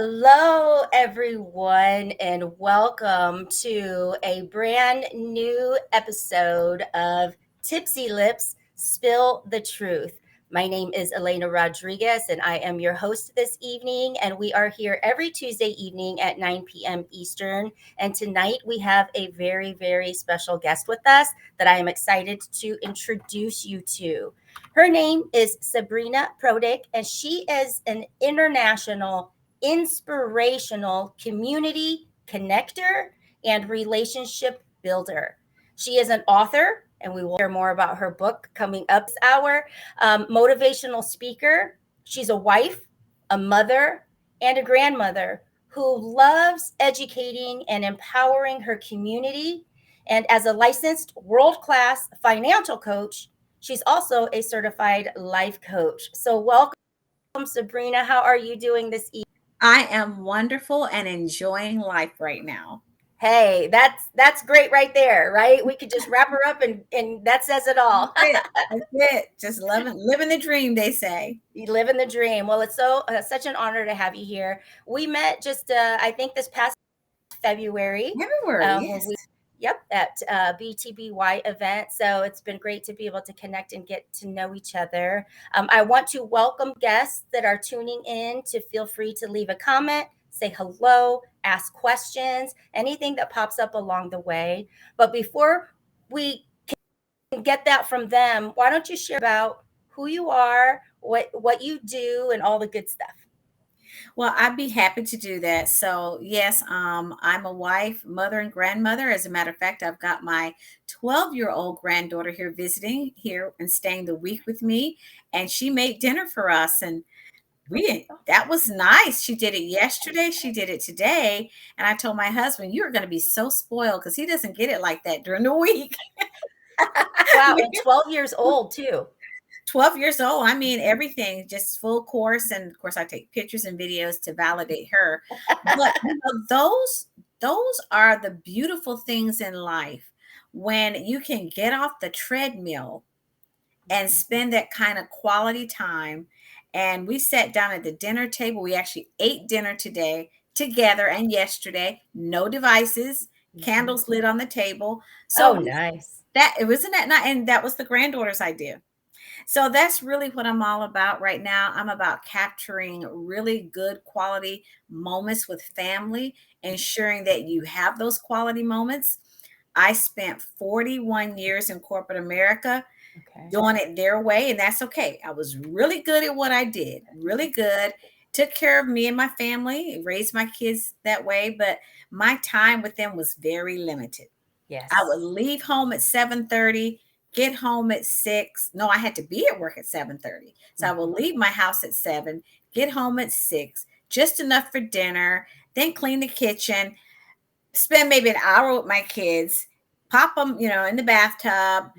Hello, everyone, and welcome to a brand new episode of Tipsy Lips Spill the Truth. My name is Elena Rodriguez, and I am your host this evening. And we are here every Tuesday evening at 9 p.m. Eastern. And tonight we have a very, very special guest with us that I am excited to introduce you to. Her name is Sabrina Protic, and she is an international inspirational community connector and relationship builder. She is an author, and we will hear more about her book coming up this hour. Motivational speaker. She's a wife, a mother, and a grandmother who loves educating and empowering her community. And as a licensed world class financial coach, she's also a certified life coach. So, welcome, Sabrina. How are you doing this evening? I am wonderful and enjoying life right now. Hey, that's great right there, right? We could just wrap her up and that says it That's all. it. That's it. Just living the dream, they say. You live in the dream. Well, it's such an honor to have you here. We met just I think this past February Everywhere, when yes. we at BTBY event. So it's been great to be able to connect and get to know each other. I want to welcome guests that are tuning in to feel free to leave a comment, say hello, ask questions, anything that pops up along the way. But before we can get that from them, why don't you share about who you are, what you do, and all the good stuff? Well, I'd be happy to do that. So, yes, I'm a wife, mother, and grandmother. As a matter of fact, I've got my 12-year-old granddaughter here visiting here and staying the week with me, and she made dinner for us, and that was nice. She did it yesterday. She did it today. And I told my husband, you're going to be so spoiled because he doesn't get it like that during the week. Wow, and 12 years old too. 12 years old. I mean, everything just full course. And of course, I take pictures and videos to validate her. But those are the beautiful things in life when you can get off the treadmill and spend that kind of quality time. And we sat down at the dinner table. We actually ate dinner today together and yesterday. No devices, candles lit on the table. Oh, So nice. that it wasn't that night, and that was the granddaughter's idea. So that's really what I'm all about right now. I'm about capturing really good quality moments with family, ensuring that you have those quality moments. I spent 41 years in corporate America Okay. doing it their way, and that's okay. I was really good at what I did, really good. Took care of me and my family, raised my kids that way, but my time with them was very limited. I Yes. would leave home at 7:30, get home at 6. No, I had to be at work at 7:30. So I will Mhm. leave my house at 7, get home at 6, just enough for dinner, then clean the kitchen, spend maybe an hour with my kids, pop them, in the bathtub,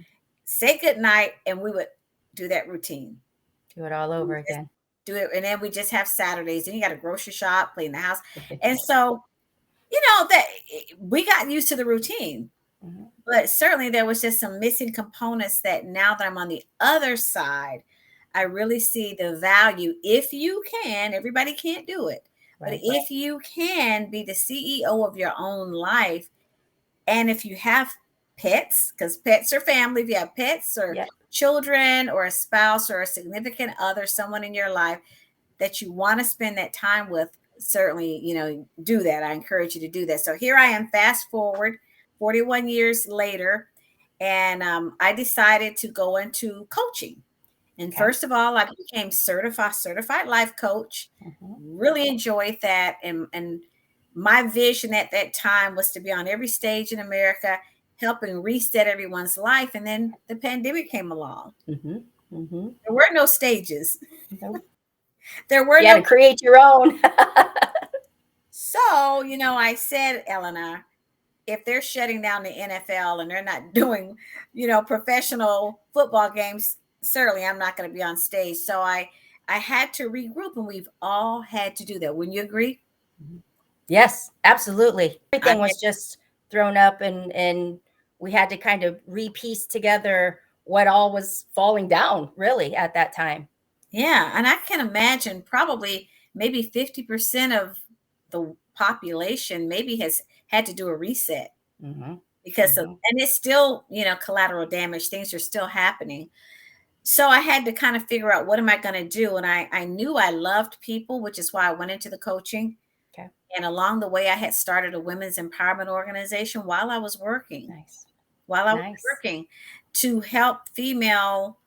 say good night, and we would do that routine. Do it all We over just again. do it, and then we just have Saturdays. And you got to grocery shop, clean the house, and so that we got used to the routine. Mhm. But certainly there was just some missing components that now that I'm on the other side, I really see the value. If you can, everybody can't do it, but Right. if you can be the CEO of your own life, and if you have pets, because pets are family, if you have pets or Yep. children or a spouse or a significant other, someone in your life that you want to spend that time with, certainly, do that. I encourage you to do that. So here I am, fast forward 41 years later, and I decided to go into coaching. And Okay. first of all, I became certified life coach. Mhm. Really enjoyed that, and my vision at that time was to be on every stage in America, helping reset everyone's life. And then the pandemic came along. Mhm. Mhm. There were no stages. Nope. There were You had no. to create your own. So, I said, Eleanor, if they're shutting down the NFL and they're not doing, professional football games, certainly I'm not going to be on stage. So I had to regroup, and we've all had to do that. Wouldn't you agree? Mhm. Yes, absolutely. I Everything was just thrown up and we had to kind of repiece together what all was falling down really at that time. Yeah, and I can imagine probably maybe 50% of the population maybe has had to do a reset Mm-hmm. because of, Mm-hmm. and it's still, collateral damage. Things are still happening. So I had to kind of figure out what am I going to do. And I knew I loved people, which is why I went into the coaching. Okay. And along the way, I had started a women's empowerment organization Nice. while I was Nice. working to help female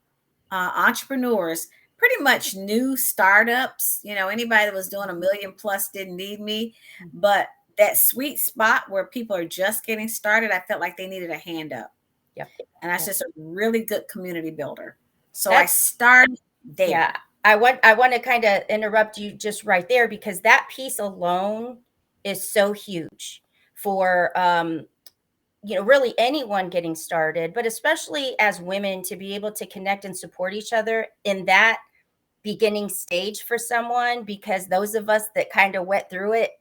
entrepreneurs, pretty much new startups. Anybody that was doing a million plus didn't need me, Mm-hmm. but that sweet spot where people are just getting started, I felt like they needed a hand up. Yep. And that's Yep. just a really good community builder. So I That's started yeah. there. I want to kind of interrupt you just right there because that piece alone is so huge for really anyone getting started, but especially as women to be able to connect and support each other in that beginning stage for someone, because those of us that kind of went through it,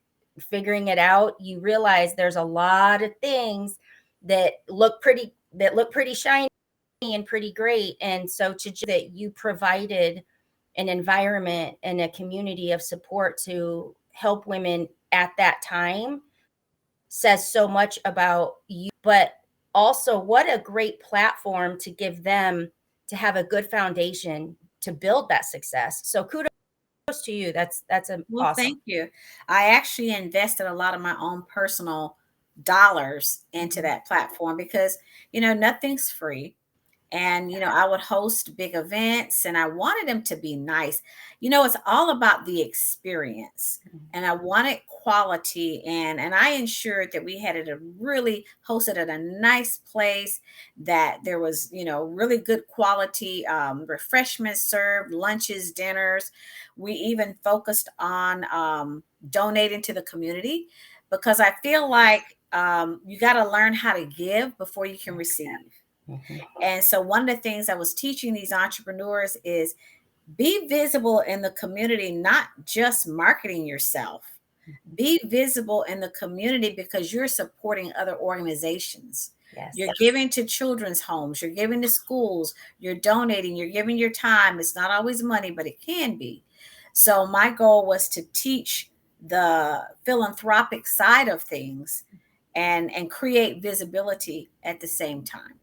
figuring it out, you realize there's a lot of things that look pretty shiny and pretty great. And so that you provided an environment and a community of support to help women at that time says so much about you, but also what a great platform to give them to have a good foundation to build that success. So kudos to you. That's Well, awesome. thank you. I actually invested a lot of my own personal dollars into Mhm. that platform because, nothing's free. And I would host big events and I wanted them to be nice. It's all about the experience, and I wanted quality, and I ensured that we had it a really hosted at a nice place, that there was really good quality refreshments served, lunches, dinners. We even focused on donating to the community, because I feel like you got to learn how to give before you can receive. Mhm. And so one of the things I was teaching these entrepreneurs is be visible in the community, not just marketing yourself. Mhm. Be visible in the community because you're supporting other organizations. Yes. You're giving to children's homes, you're giving to schools, you're donating, you're giving your time. It's not always money, but it can be. So my goal was to teach the philanthropic side of things and create visibility at the same time.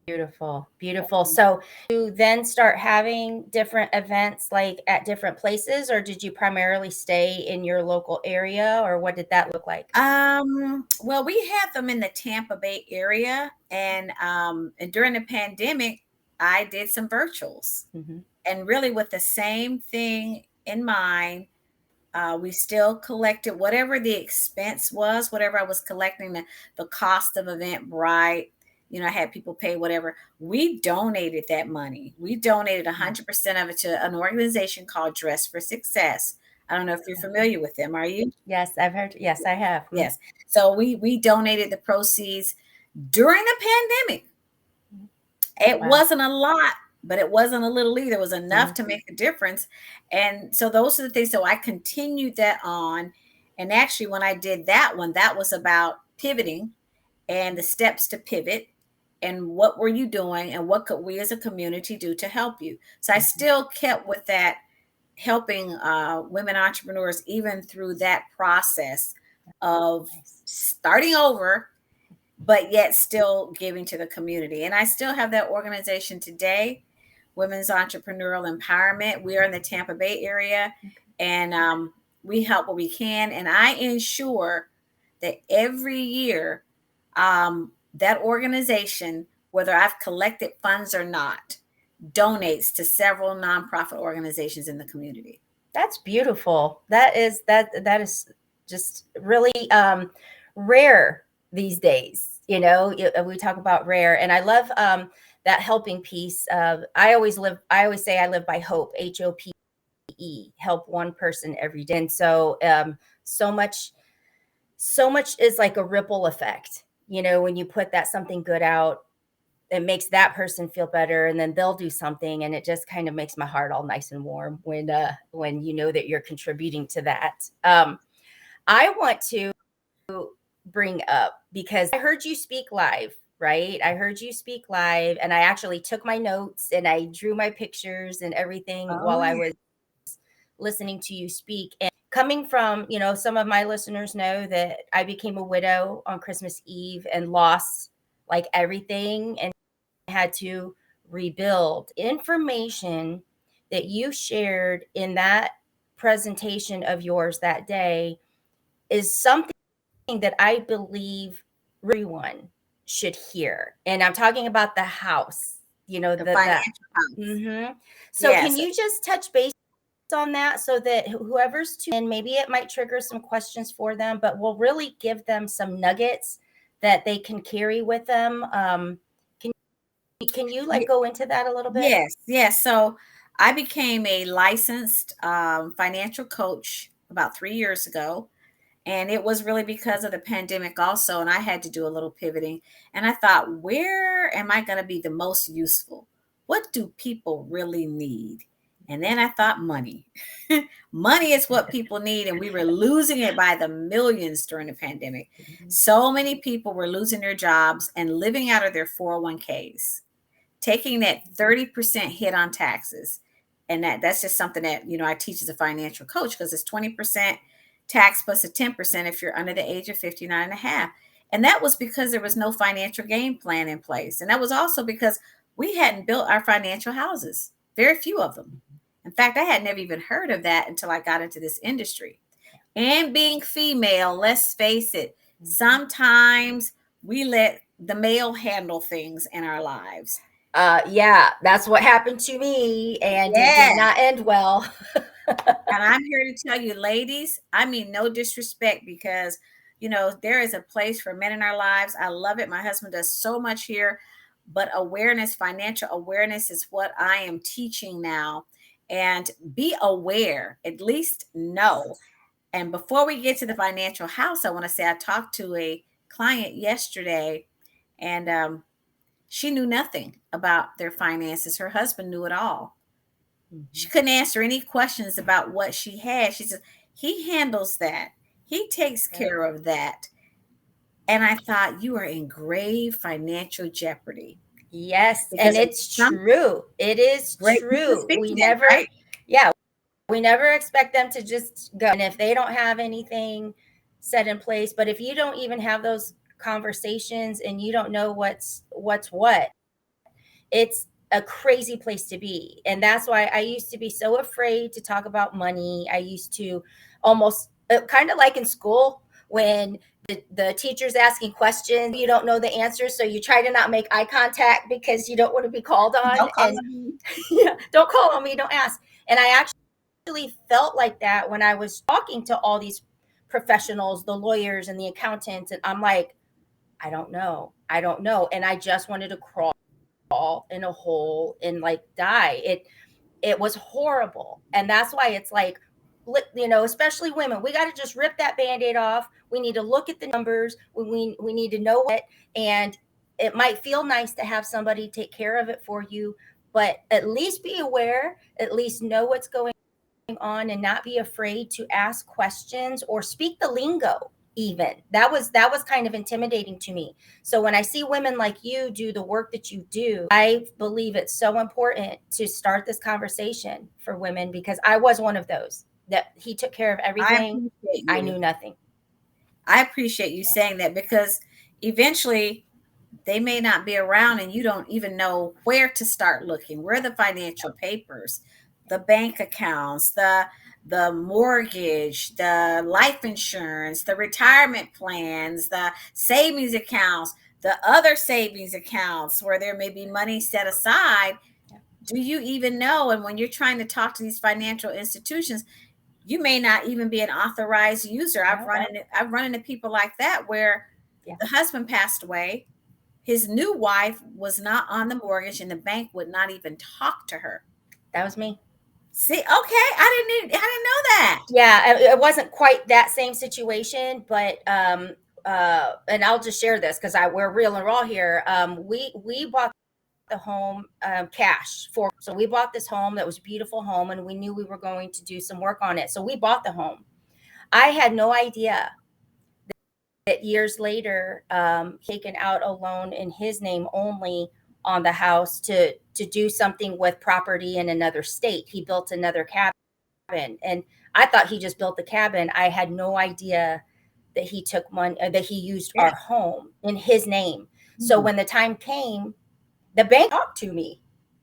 Beautiful, beautiful. So you then start having different events like at different places, or did you primarily stay in your local area, or what did that look like? Well, we have them in the Tampa Bay area, and during the pandemic, I did some virtuals, Hmm. and really with the same thing in mind. We still collected whatever the expense was, whatever I was collecting, the cost of Eventbrite. I had people pay whatever. We donated that money. We donated 100% of it to an organization called Dress for Success. I don't know if you're familiar with them. Are you? Yes, I've heard. Yes, I have. Yes. So we donated the proceeds during the pandemic. It Wow. wasn't a lot, but it wasn't a little either. It was enough Mhm. to make a difference. And so those are the things. So I continued that on. And actually, when I did that one, that was about pivoting and the steps to pivot, and what were you doing and what could we as a community do to help you. So I Mhm. still kept with that, helping women entrepreneurs even through that process of Nice. starting over, but yet still giving to the community. And I still have that organization today, Women's Entrepreneurial Empowerment. We are in the Tampa Bay area, and we help what we can. And I ensure that every year, that organization, whether I've collected funds or not, donates to several nonprofit organizations in the community. That's beautiful. That is just really rare these days. We talk about rare, and I love that helping piece. I always say I live by hope. HOPE. Help one person every day. And so so much is like a ripple effect. When you put that something good out, it makes that person feel better, and then they'll do something, and it just kind of makes my heart all nice and warm when you know that you're contributing to that. I want to bring up, because I heard you speak live, right? I heard you speak live, and I actually took my notes and I drew my pictures and everything while Oh, I yeah. was listening to you speak. coming from, some of my listeners know that I became a widow on Christmas Eve and lost like everything and had to rebuild. Information that you shared in that presentation of yours that day is something that I believe everyone should hear. And I'm talking about the house, The the financial house. so can Yes. you just touch base on that so that whoever's tuning in, maybe it might trigger some questions for them, but will really give them some nuggets that they can carry with them. Can can you like Ye- go into that a little bit? Yes. Yes. So I became a licensed financial coach about 3 years ago. And it was really because of the pandemic also. And I had to do a little pivoting. And I thought, where am I going to be the most useful? What do people really need? And then I thought, money. Money is what people need. And we were losing it by the millions during the pandemic. So many people were losing their jobs and living out of their 401ks, taking that 30% hit on taxes. And that's just something that, I teach as a financial coach, because it's 20% tax plus a 10% if you're under the age of 59 and a half. And that was because there was no financial game plan in place. And that was also because we hadn't built our financial houses, very few of them. In fact, I had never even heard of that until I got into this industry. And being female, let's face it, sometimes we let the male handle things in our lives. Yeah, that's what happened to me, and it did Yes. not end well. And I'm here to tell you, ladies, I mean, no disrespect, because, there is a place for men in our lives. I love it. My husband does so much here, but awareness, financial awareness is what I am teaching now. And be aware, at least know. And before we get to the financial house, I want to say I talked to a client yesterday, and she knew nothing about their finances. Her husband knew it all. She couldn't answer any questions about what she had. She said, he handles that. He takes care of that. And I thought, you are in grave financial jeopardy, Yes, and because it's some true. It is great people true. speak We to that, never, right? yeah, we never expect them to just go. And if they don't have anything set in place, but if you don't even have those conversations and you don't know what's what, it's a crazy place to be. And that's why I used to be so afraid to talk about money. I used to almost kind of like in school when the teacher's asking questions, you don't know the answers, so you try to not make eye contact because you don't want to be called on. Don't call And me. yeah, don't call on me, don't ask. And I actually felt like that when I was talking to all these professionals, the lawyers and the accountants, and I'm like, I don't know, and I just wanted to crawl in a hole and like die. It was horrible. And that's why it's like, especially women, we got to just rip that band-aid off. We need to look at the numbers. We need to know it. And it might feel nice to have somebody take care of it for you, but at least be aware, at least know what's going on, and not be afraid to ask questions or speak the lingo. Even that was kind of intimidating to me. So when I see women like you do the work that you do, I believe it's so important to start this conversation for women, because I was one of those that he took care of I everything. appreciate I you. knew nothing. I appreciate you saying that, because eventually they may not be around and you don't even know where to start looking. Where are the financial papers, the bank accounts, the mortgage, the life insurance, the retirement plans, the savings accounts, the other savings accounts where there may be money set aside. Do you even know? And when you're trying to talk to these financial institutions, you may not even be an authorized user. No. I've run into people like that, where Yeah, the husband passed away, his new wife was not on the mortgage, and the bank would not even talk to her. that was me. See, okay, I didn't know that. Yeah, it wasn't quite that same situation, but and I'll just share this because I we're real and raw here. We bought the home cash for, so we bought this home that was a beautiful home, and we knew we were going to do some work on it, so we bought the home. I had no idea that years later, taken out a loan in his name only on the house to do something with property in another state. He built another cabin, and I thought he just built the cabin. I had no idea that he took money, that he used Yeah. our home in his name. So Mhm. when the time came, the bank talked to me.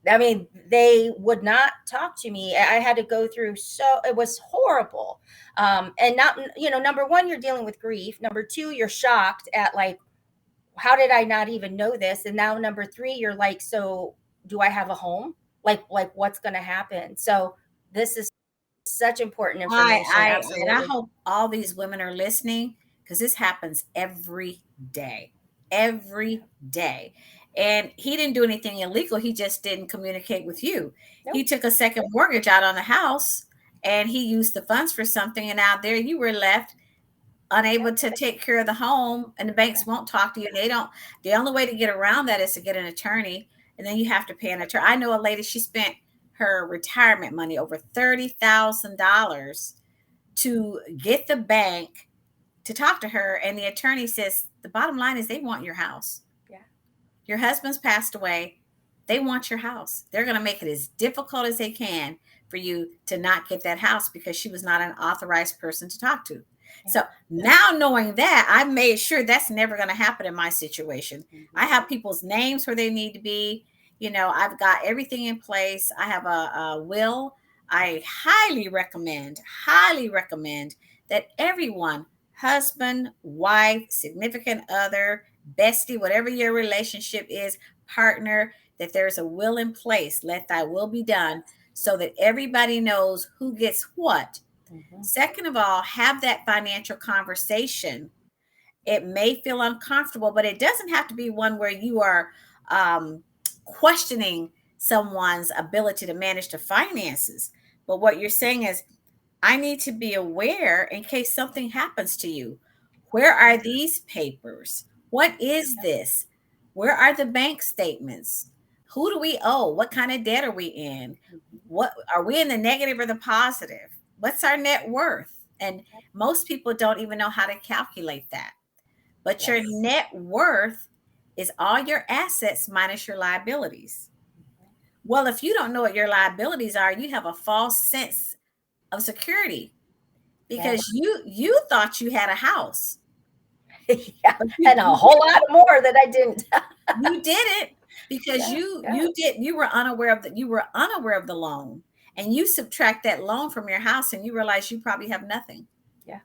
I mean, they would not talk to me. I had to go through, so it was horrible. And not, number one, you're dealing with grief. Number two, you're shocked at like, how did I not even know this? And now number three, you're like, so do I have a home? Like what's going to happen? So this is such important information. And I Absolutely. hope all these women are listening because this happens day, every day. And he didn't do anything illegal. He just didn't communicate with you. He Nope. took a second mortgage out on the house and he used the funds for something. And out there you were left unable Yep. to take care of the home, and the banks Yeah. won't talk to you. They don't. The only way to get around that is to get an attorney, and then you have to pay an attorney. I know a lady, she spent her retirement money, over $30,000, to get the bank to talk to her, and the attorney says the bottom line is they want your house. Yeah. Your husband's passed away. They want your house. They're going to make it as difficult as they can for you to not get that house because she was not an authorized person to talk to. Yeah. So now knowing that, I made sure that's never going to happen in my situation. Mm-hmm. I have people's names where they need to be. I've got everything in place. I have a will. I highly recommend that everyone, husband, wife, significant other, bestie, whatever your relationship is, partner, that there's a will in place. Let thy will be done so that everybody knows who gets what. Mm-hmm. Second of all, have that financial conversation. It may feel uncomfortable, but it doesn't have to be one where you are questioning someone's ability to manage the finances. But what you're saying is, I need to be aware in case something happens to you. Where are these papers? What is this? Where are the bank statements? Who do we owe? What kind of debt are we in? What are we, in the negative or the positive? What's our net worth? And most people don't even know how to calculate that. But your Yes. net worth is all your assets minus your liabilities. Well, if you don't know what your liabilities are, you have a false sense of security Yeah. because you thought you had a house, Yeah. but And a whole lot more that I didn't. you didn't because Yeah. Yeah. you were unaware of the loan, and you subtract that loan from your house and you realize you probably have nothing. Yeah.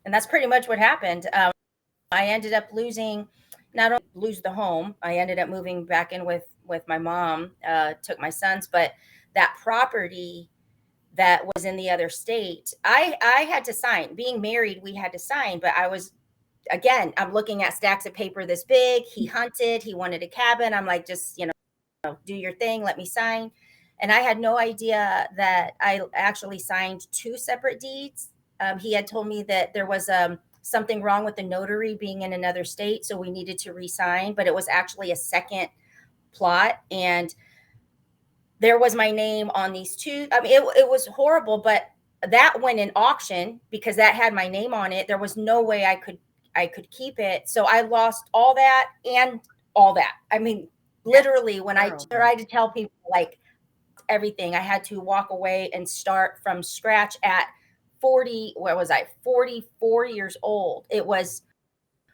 And that's pretty much what happened. I ended up losing, not only lose the home, I ended up moving back in with my mom, took my sons, but that property that was in the other state, I had to sign. Being married, we had to sign, but I was, again, I'm looking at stacks of paper this big. He hunted, he wanted a cabin. I'm like, just, do your thing, let me sign. And I had no idea that I actually signed two separate deeds. He had told me that there was something wrong with the notary being in another state, so we needed to re-sign, but it was actually a second plot. And there was my name on these two. I mean, it was horrible, but that went in auction because that had my name on it. There was no way I could keep it. So I lost all that and all that. I mean, That's literally, when I terrible. tried to tell people like everything, I had to walk away and start from scratch at 40, where was I? 44 years old. It was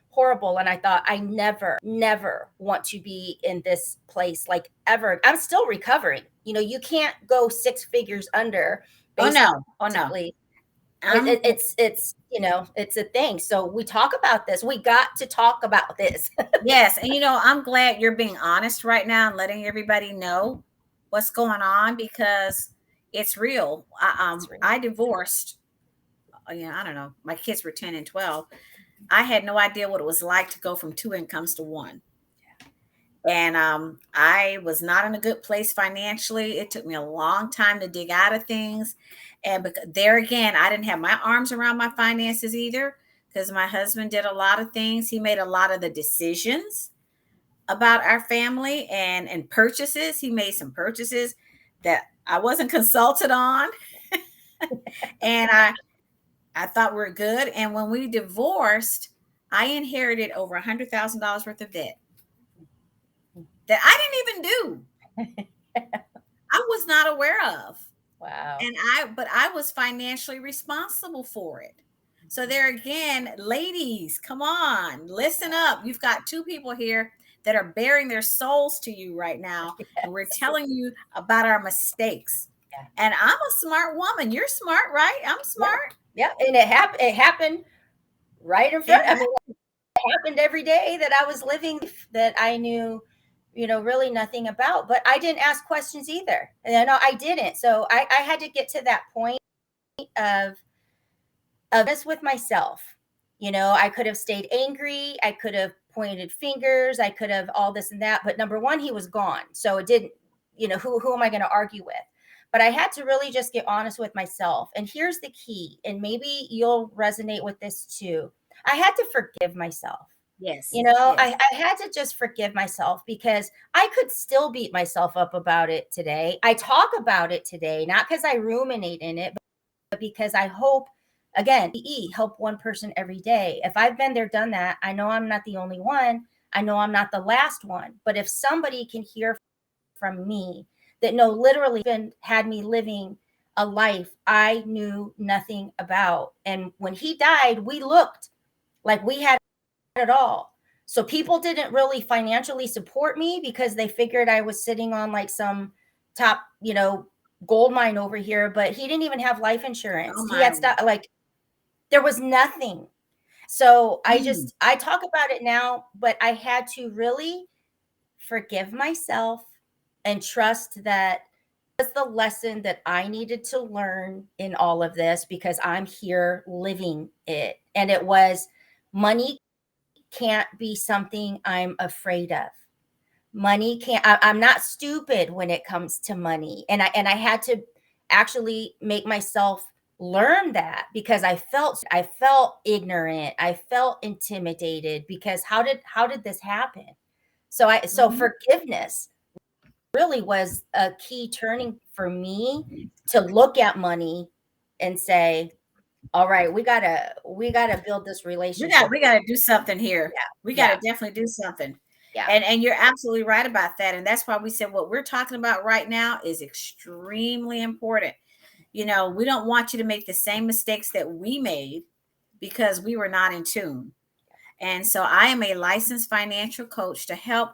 horrible. And I thought, I never want to be in this place like ever. I'm still recovering. You can't go six figures under, Oh no, oh no. basically. I'm It's a thing. So we talk about this. We got to talk about this. Yes, and I'm glad you're being honest right now and letting everybody know what's going on because it's real. It's real. I divorced. I don't know. My kids were 10 and 12. I had no idea what it was like to go from two incomes to one. And I was not in a good place financially. It took me a long time to dig out of things. And there again, I didn't have my arms around my finances either because my husband did a lot of things. He made a lot of the decisions about our family and purchases. He made some purchases that I wasn't consulted on. And I thought we are good. And when we divorced, I inherited over $100,000 worth of debt that I didn't even do. I was not aware of. Wow. But I was financially responsible for it. So there again, ladies, come on, listen up. You've got two people here that are bearing their souls to you right now, and we're Yes. telling you about our mistakes. Yeah. And I'm a smart woman. You're smart, right? I'm Yeah. smart. Yeah. And it happened right in front. I mean, Exactly. it happened every day that I was living that I knew, really nothing about. But I didn't ask questions either. And I didn't. So I had to get to that point of this with myself. I could have stayed angry. I could have pointed fingers. I could have all this and that. But number one, he was gone. So it didn't, who am I going to argue with? But I had to really just get honest with myself. And here's the key, and maybe you'll resonate with this too. I had to forgive myself. Yes. You know, Yes. I had to just forgive myself because I could still beat myself up about it today. I talk about it today, not because I ruminate in it, but because I hope, again, help one person every day. If I've been there, done that, I know I'm not the only one. I know I'm not the last one. But if somebody can hear from me that no, literally been had me living a life I knew nothing about. And when he died, we looked like we had it all. So people didn't really financially support me because they figured I was sitting on like some top, gold mine over here, but he didn't even have life Oh insurance. He my. had stuff like there was nothing. So Mm. I talk about it now, but I had to really forgive myself and trust that was the lesson that I needed to learn in all of this because I'm here living it. And it was money can't be something I'm afraid of. Money can't I'm not stupid when it comes to money. And I had to actually make myself learn that because I felt ignorant. I felt intimidated because how did this happen? So Mhm. forgiveness really was a key turning for me to look at money and say, all right, we gotta build this relationship. We got to do something here. Yeah, We got yeah, to definitely do something. yeah. And you're absolutely right about that. And that's why we said what we're talking about right now is extremely important. We don't want you to make the same mistakes that we made because we were not in tune. And so I am a licensed financial coach to help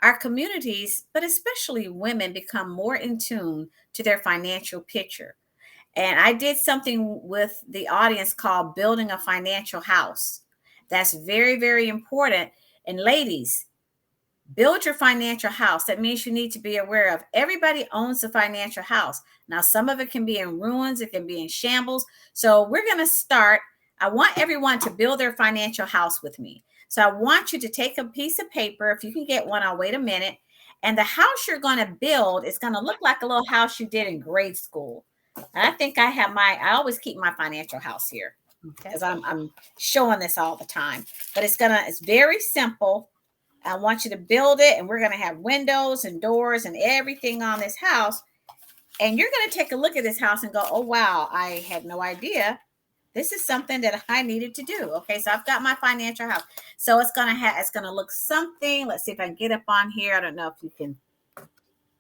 our communities, but especially women, become more in tune to their financial picture. And I did something with the audience called building a financial house. That's very, very important. And ladies, build your financial house. That means you need to be aware of everybody owns a financial house. Now, some of it can be in ruins, it can be in shambles. So we're going to start. I want everyone to build their financial house with me. So I want you to take a piece of paper. If you can get one, I'll wait a minute. And the house you're going to build is going to look like a little house you did in grade school. And I think I always keep my financial house here Okay. because I'm showing this all the time. But it's very simple. I want you to build it, and we're going to have windows and doors and everything on this house. And you're going to take a look at this house and go, oh, wow, I had no idea. This is something that I needed to do. Okay, so I've got my financial house. So it's going to look something. Let's see if I can get up on here. I don't know if you can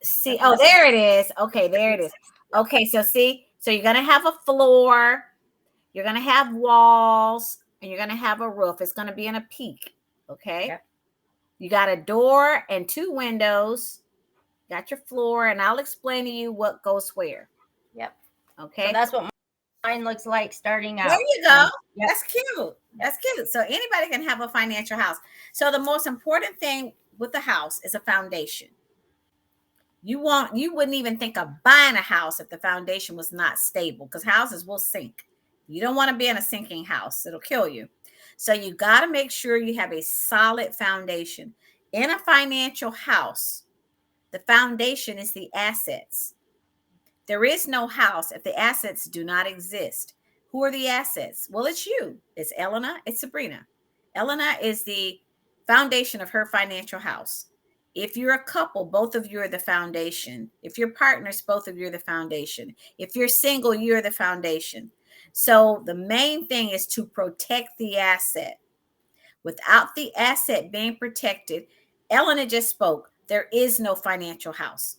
see. Okay, Oh, this is there it is. Okay, there it is. yep, Okay, so see, so you're going to have a floor, you're going to have walls, and you're going to have a roof. It's going to be in a peak. Okay. yep, You got a door and two windows, got your floor, and I'll explain to you what goes where. yep. So Okay. that's what mine looks like starting There out. you go. Yep, That's cute. yep, That's cute. So anybody can have a financial house. So the most important thing with the house is a foundation. You wouldn't even think of buying a house if the foundation was not stable because houses will sink. You don't want to be in a sinking house. It'll kill you. So you got to make sure you have a solid foundation. In a financial house, the foundation is the assets. There is no house if the assets do not exist. Who are the assets? Well, it's you. It's Elena. It's Sabrina. Elena is the foundation of her financial house. If you're a couple, both of you are the foundation. If you're partners, both of you are the foundation. If you're single, you're the foundation. So the main thing is to protect the asset. Without the asset being protected, Elena just spoke, there is no financial house.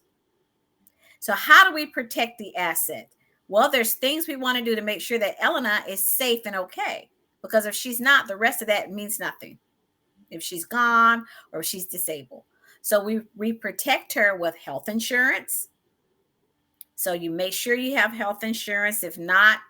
So how do we protect the asset? Well, there's things we want to do to make sure that Elena is safe and okay. Because if she's not, the rest of that means nothing. If she's gone or if she's disabled. So we protect her with health insurance. So you make sure you have health insurance. If not,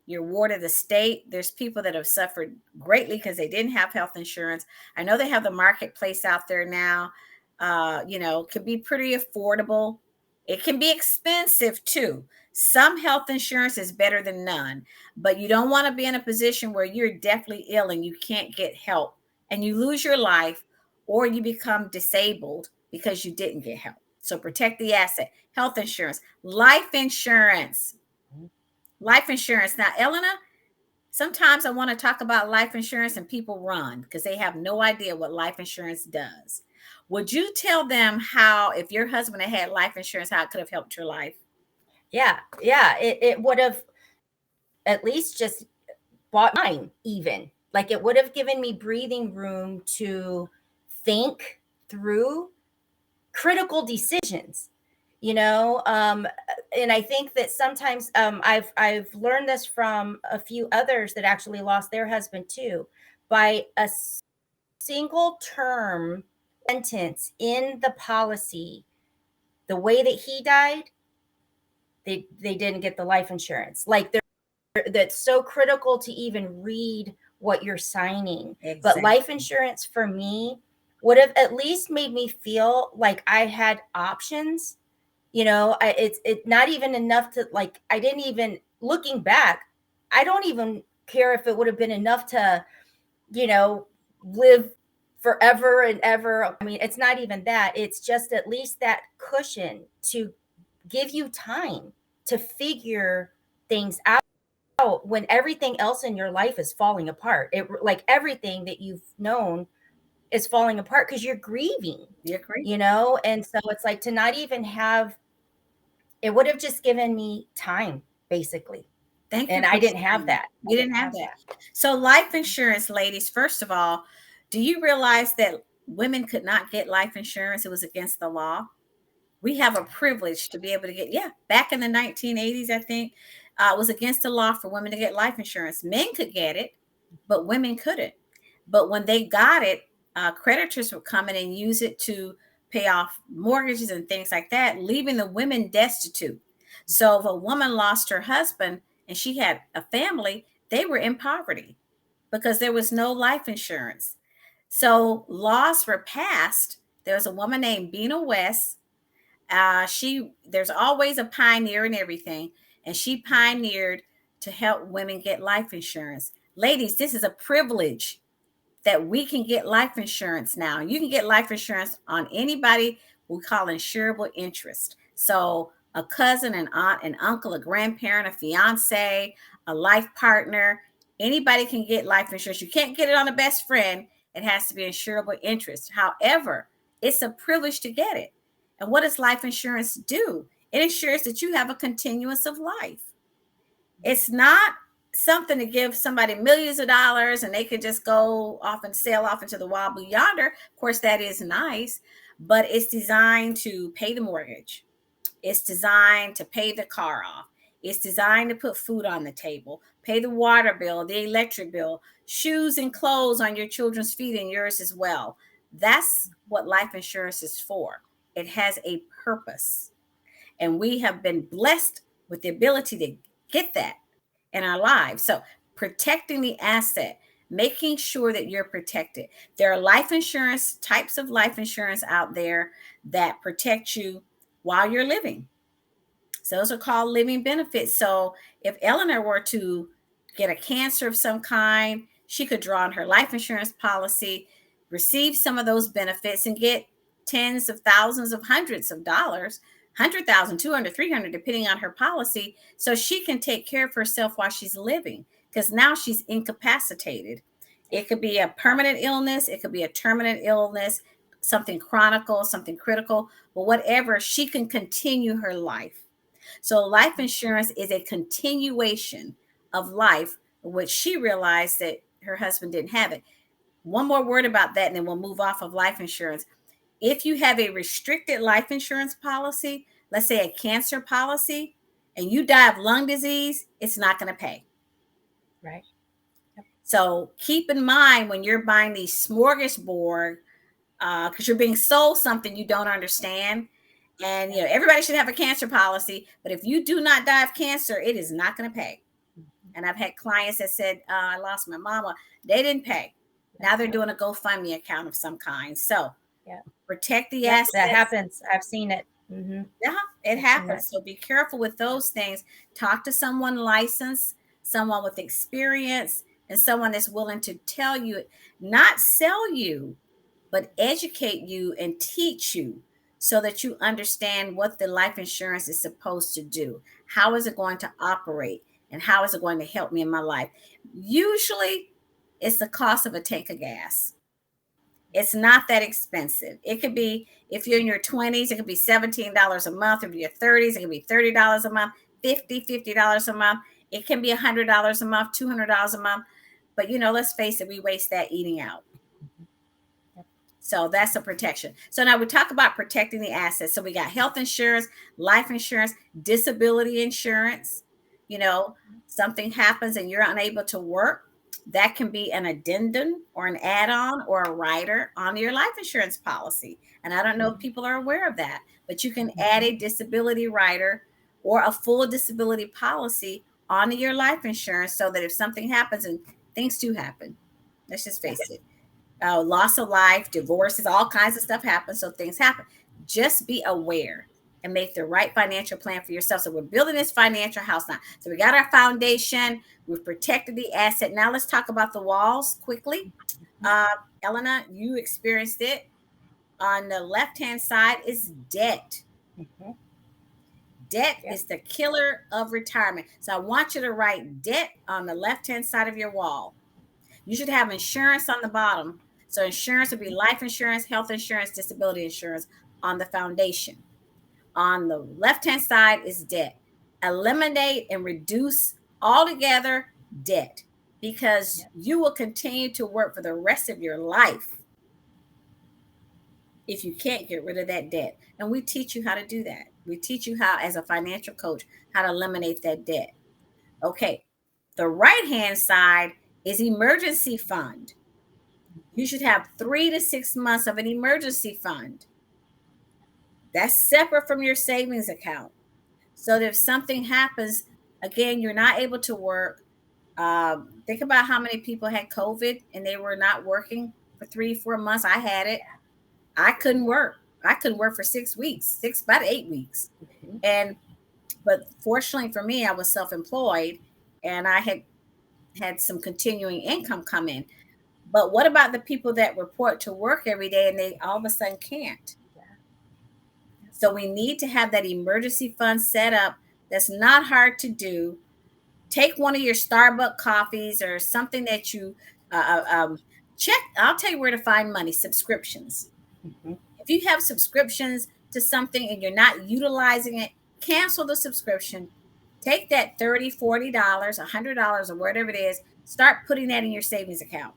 you're ward of the state. There's people that have suffered greatly because they didn't have health insurance. I know they have the marketplace out there now. Can be pretty affordable. It can be expensive too. Some health insurance is better than none, but you don't want to be in a position where you're deathly ill and you can't get help and you lose your life or you become disabled because you didn't get help. So protect the asset. Health insurance, life insurance. Life insurance. Now, Elena, sometimes I want to talk about life insurance and people run because they have no idea what life insurance does. Would you tell them how, if your husband had life insurance, how it could have helped your life? Yeah, yeah. It would have at least just bought mine, even. Like it would have given me breathing room to think through critical decisions, you know. And I think that sometimes I've learned this from a few others that actually lost their husband too, by a single term sentence in the policy, the way that he died, they didn't get the life insurance. Like that's so critical to even read what you're signing. Exactly. But life insurance for me would have at least made me feel like I had options. You know, it's not even enough to, like, I didn't even, looking back, I don't even care if it would have been enough to, live forever and ever. I mean, it's not even that. It's just at least that cushion to give you time to figure things out when everything else in your life is falling apart. It, like, everything that you've known is falling apart because you're grieving. You agree? And so it's like to not even have, it would have just given me time, basically. Thank you And for I didn't have sharing. that. You didn't have that. So life insurance, ladies, first of all, do you realize that women could not get life insurance? It was against the law. We have a privilege to be able to get, yeah, back in the 1980s, I think, it was against the law for women to get life insurance. Men could get it, but women couldn't. But when they got it, creditors would come in and use it to pay off mortgages and things like that, leaving the women destitute. So if a woman lost her husband and she had a family, they were in poverty because there was no life insurance. So laws were passed. There was a woman named Bina West. There's always a pioneer in everything, and she pioneered to help women get life insurance. Ladies, this is a privilege that we can get life insurance now. You can get life insurance on anybody we call insurable interest. So a cousin, an aunt, an uncle, a grandparent, a fiance, a life partner, anybody can get life insurance. You can't get it on a best friend. It has to be insurable interest. However, it's a privilege to get it. And what does life insurance do? It ensures that you have a continuance of life. It's not something to give somebody millions of dollars and they could just go off and sail off into the wild blue yonder. Of course, that is nice, but it's designed to pay the mortgage. It's designed to pay the car off. It's designed to put food on the table, pay the water bill, the electric bill, shoes and clothes on your children's feet and yours as well. That's what life insurance is for. It has a purpose. And we have been blessed with the ability to get that in our lives. So protecting the asset, making sure that you're protected. There are life insurance, types of life insurance out there that protect you while you're living. So those are called living benefits. So if Eleanor were to get a cancer of some kind, she could draw on her life insurance policy, receive some of those benefits, and get tens of thousands of hundreds of dollars, 100,000, 200, 300, depending on her policy. So she can take care of herself while she's living because now she's incapacitated. It could be a permanent illness. It could be a terminal illness, something chronic, something critical, but whatever, she can continue her life. So life insurance is a continuation of life, which she realized that her husband didn't have it. One more word about that, and then we'll move off of life insurance. If you have a restricted life insurance policy, let's say a cancer policy, and you die of lung disease, it's not going to pay. Right. Yep. So keep in mind when you're buying these smorgasbord, because you're being sold something you don't understand. And you know everybody should have a cancer policy, but if you do not die of cancer, it is not going to pay. And I've had clients that said, I lost my mama. They didn't pay. Now they're doing a GoFundMe account of some kind. So Yeah. protect the Yep, that assets. happens. I've seen it. Mm-hmm. Yeah, it I've seen that. happens. So be careful with those things. Talk to someone licensed, someone with experience, and someone that's willing to tell you, not sell you, but educate you and teach you so that you understand what the life insurance is supposed to do. How is it going to operate? And how is it going to help me in my life? Usually, it's the cost of a tank of gas. It's not that expensive. It could be, if you're in your 20s, it could be $17 a month. If you're 30s, it could be $30 a month, $50 a month. It can be $100 a month, $200 a month. But, you know, let's face it, we waste that eating out. So that's a protection. So now we talk about protecting the assets. So we got health insurance, life insurance, disability insurance. You know, something happens and you're unable to work. That can be an addendum or an add-on or a rider on your life insurance policy. And I don't know if people are aware of that, but you can add a disability rider or a full disability policy onto your life insurance so that if something happens, and things do happen, let's just face it, loss of life, divorces, all kinds of stuff happens. So things happen. Just be aware and make the right financial plan for yourself. So we're building this financial house now. So we got our foundation. We've protected the asset. Now let's talk about the walls quickly. Elena, you experienced it. On the left-hand side is debt. Mm-hmm. Debt is the killer of retirement. So I want you to write debt on the left-hand side of your wall. You should have insurance on the bottom. So insurance would be life insurance, health insurance, disability insurance on the foundation. On the left-hand side is debt. Eliminate and reduce altogether debt, because you will continue to work for the rest of your life if you can't get rid of that debt. And we teach you how to do that. We teach you how, as a financial coach, how to eliminate that debt. Okay. The right-hand side is emergency fund. You should have 3 to 6 months of an emergency fund. That's separate from your savings account. So that if something happens, again, you're not able to work. Think about how many people had COVID and they were not working for 3-4 months. I had it. I couldn't work. I couldn't work for 6 weeks, about 8 weeks. But fortunately for me, I was self-employed and I had some continuing income come in. But what about the people that report to work every day and they all of a sudden can't? So we need to have that emergency fund set up. That's not hard to do. Take one of your Starbucks coffees or something that you check. I'll tell you where to find money. Subscriptions. Mm-hmm. If you have subscriptions to something and you're not utilizing it, cancel the subscription. Take that $30, $40, $100 or whatever it is. Start putting that in your savings account.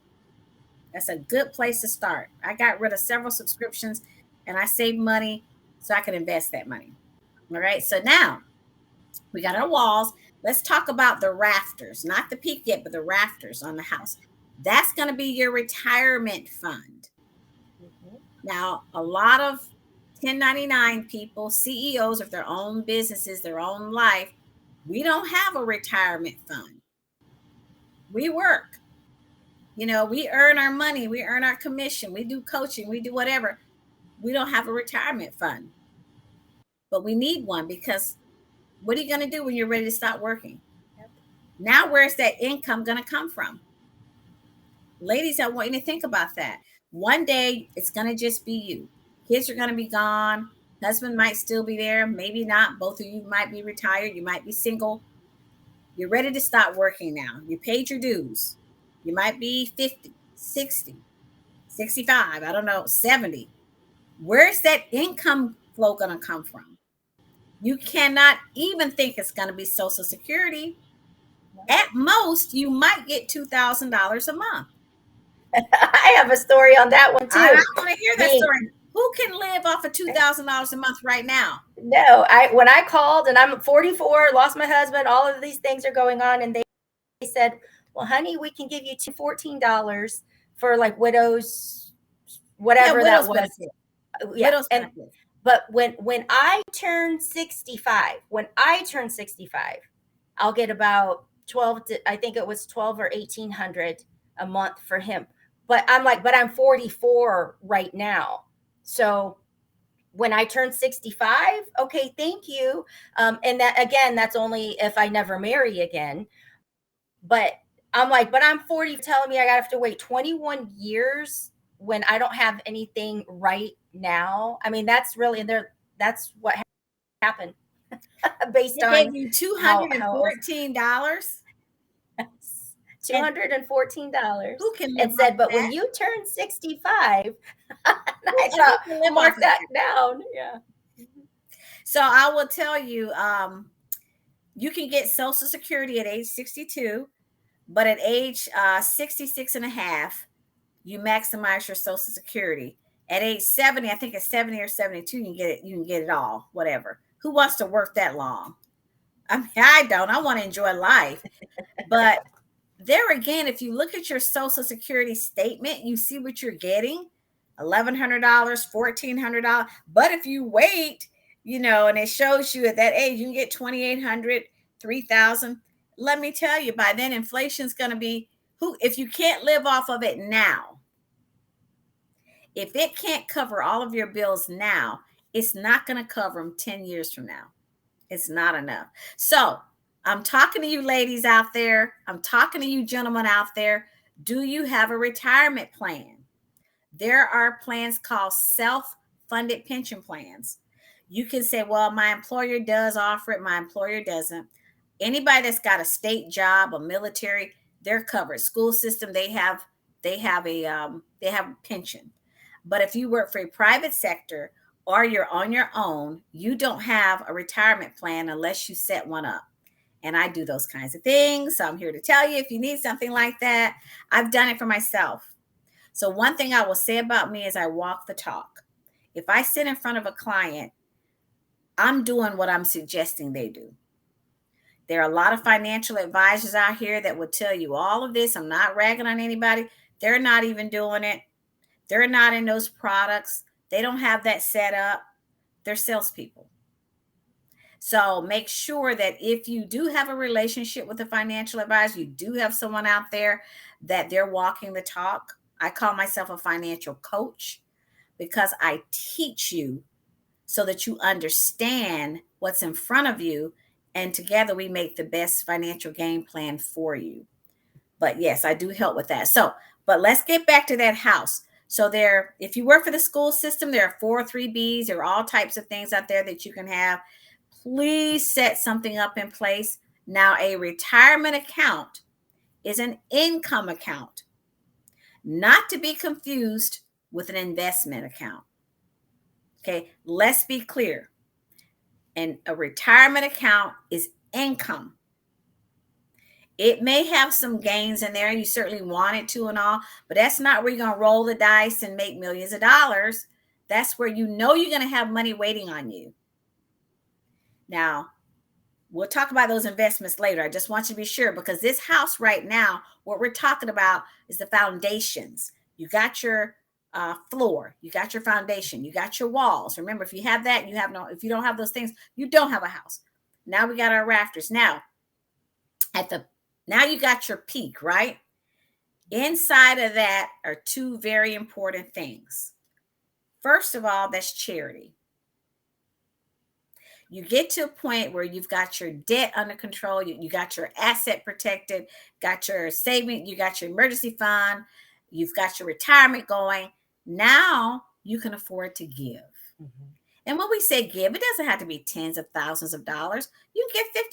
That's a good place to start. I got rid of several subscriptions and I saved money so I could invest that money. All right. So now we got our walls. Let's talk about the rafters, not the peak yet, but the rafters on the house. That's going to be your retirement fund. Mm-hmm. Now, a lot of 1099 people, CEOs of their own businesses, their own life, we don't have a retirement fund. We work. You know, we earn our money, we earn our commission, we do coaching, we do whatever. We don't have a retirement fund. But we need one, because what are you going to do when you're ready to stop working? Yep. Now, where's that income going to come from? Ladies, I want you to think about that. One day, it's going to just be you. Kids are going to be gone. Husband might still be there. Maybe not. Both of you might be retired. You might be single. You're ready to stop working now. You paid your dues. You might be 50, 60, 65, I don't know, 70. Where's that income flow going to come from? You cannot even think it's going to be Social Security. At most, you might get $2,000 a month. I have a story on that one too. I want to hear that story. Who can live off of $2,000 a month right now? No, when I called and I'm 44, lost my husband, all of these things are going on, and they said, "Well, honey, we can give you $14 for like widows, Yeah, whatever that widow's was." benefit. Yeah, Widow's and benefit. but when I turn 65, I'll get about 12 to, I think it was 12 or 1800 a month for him. But I'm like, but I'm 44 right now. So when I turn 65, okay, thank you. And that, again, that's only if I never marry again. But I'm like, but I'm 40, telling me I have to wait 21 years when I don't have anything right now. I mean, that's really, that's what happened based They gave on you how it was. $214. And $214 who can live and off said, of but when that? you turn 65, and I Who thought, can live off mark of that that? down. Yeah. So I will tell you, you can get Social Security at age 62, but at age 66 and a half, you maximize your Social Security. At age 70, I think it's 70 or 72, you can get it, all, whatever. Who wants to work that long? I mean, I don't. I want to enjoy life. But there again, if you look at your Social Security statement, you see what you're getting: $1,100, $1,400. But if you wait, and it shows you at that age, you can get 2,800, 3,000. Let me tell you, by then inflation's going to be if you can't live off of it now, if it can't cover all of your bills now, it's not going to cover them 10 years from now. It's not enough. So I'm talking to you ladies out there. I'm talking to you gentlemen out there. Do you have a retirement plan? There are plans called self-funded pension plans. You can say, well, my employer does offer it, my employer doesn't. Anybody that's got a state job, a military, they're covered. School system, they have a pension. But if you work for a private sector or you're on your own, you don't have a retirement plan unless you set one up. And I do those kinds of things. So I'm here to tell you, if you need something like that, I've done it for myself. So one thing I will say about me is I walk the talk. If I sit in front of a client, I'm doing what I'm suggesting they do. There are a lot of financial advisors out here that will tell you all of this. I'm not ragging on anybody. They're not even doing it. They're not in those products. They don't have that set up. They're salespeople. So make sure that if you do have a relationship with a financial advisor, you do have someone out there that they're walking the talk. I call myself a financial coach because I teach you so that you understand what's in front of you, and together we make the best financial game plan for you. But yes, I do help with that. So, but let's get back to that house. So if you work for the school system, there are 403Bs. There are all types of things out there that you can have. Please set something up in place. Now, a retirement account is an income account, not to be confused with an investment account. Okay, let's be clear. And a retirement account is income. It may have some gains in there, and you certainly want it to and all, but that's not where you're going to roll the dice and make millions of dollars. That's where you're going to have money waiting on you. Now, we'll talk about those investments later. I just want you to be sure, because this house right now, what we're talking about is the foundations. You got your floor, you got your foundation, you got your walls. Remember, if you have that, if you don't have those things, you don't have a house. Now we got our rafters. Now you got your peak, right? Inside of that are two very important things. First of all, that's charity. You get to a point where you've got your debt under control, you got your asset protected, got your saving, you got your emergency fund, you've got your retirement going. Now you can afford to give. Mm-hmm. And when we say give, it doesn't have to be tens of thousands of dollars. You can give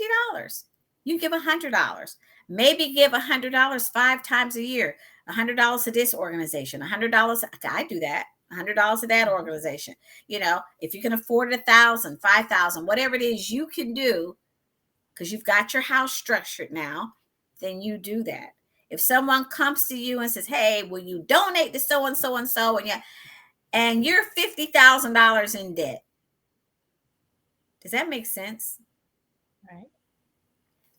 $50. You give $100. Maybe give $100 5 times a year. $100 to this organization, $100. I do that. $100 to that organization. If you can afford it, 1,000, 5,000, whatever it is you can do, because you've got your house structured now, then you do that. If someone comes to you and says, hey, will you donate to so and so and so? And yeah, and you're $50,000 in debt. Does that make sense? Right.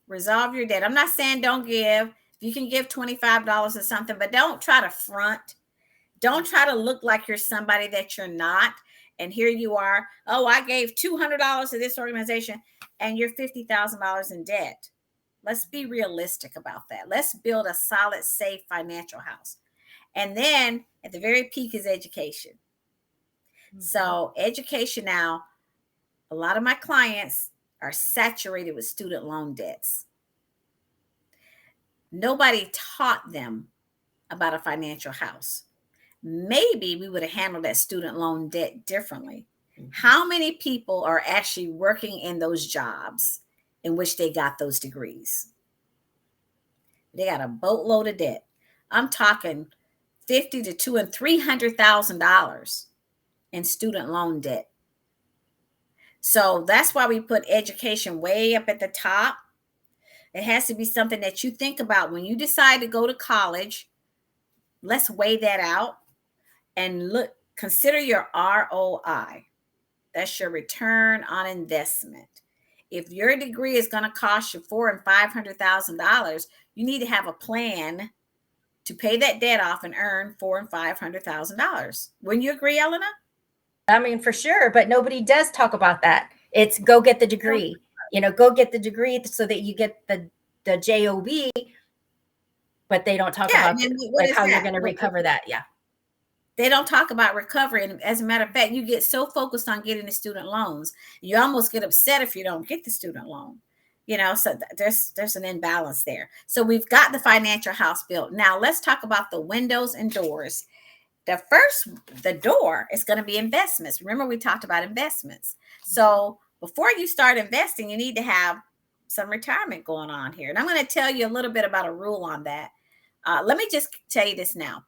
Resolve your debt. I'm not saying don't give. You can give $25 or something, but don't try to front. Don't try to look like you're somebody that you're not. And here you are. Oh, I gave $200 to this organization and you're $50,000 in debt. Let's be realistic about that. Let's build a solid, safe financial house. And then at the very peak is education. Mm-hmm. So, education now, a lot of my clients are saturated with student loan debts. Nobody taught them about a financial house. Maybe we would have handled that student loan debt differently. Mm-hmm. How many people are actually working in those jobs in which they got those degrees? They got a boatload of debt. I'm talking $50,000 to $200,000 and $300,000 in student loan debt. So that's why we put education way up at the top. It has to be something that you think about when you decide to go to college. Let's weigh that out and consider your ROI. That's your return on investment. If your degree is going to cost you $400,000 and $500,000, you need to have a plan to pay that debt off and earn $400,000 and $500,000. Wouldn't you agree, Elena? I mean, for sure, but nobody does talk about that. It's go get the degree. Go get the degree so that you get the job, but they don't talk about like how you're going to recover that. Yeah. They don't talk about recovery. And as a matter of fact, you get so focused on getting the student loans, you almost get upset if you don't get the student loan. So there's an imbalance there. So we've got the financial house built. Now let's talk about the windows and doors. The door is going to be investments. Remember, we talked about investments. So before you start investing, you need to have some retirement going on here. And I'm going to tell you a little bit about a rule on that. Let me just tell you this now.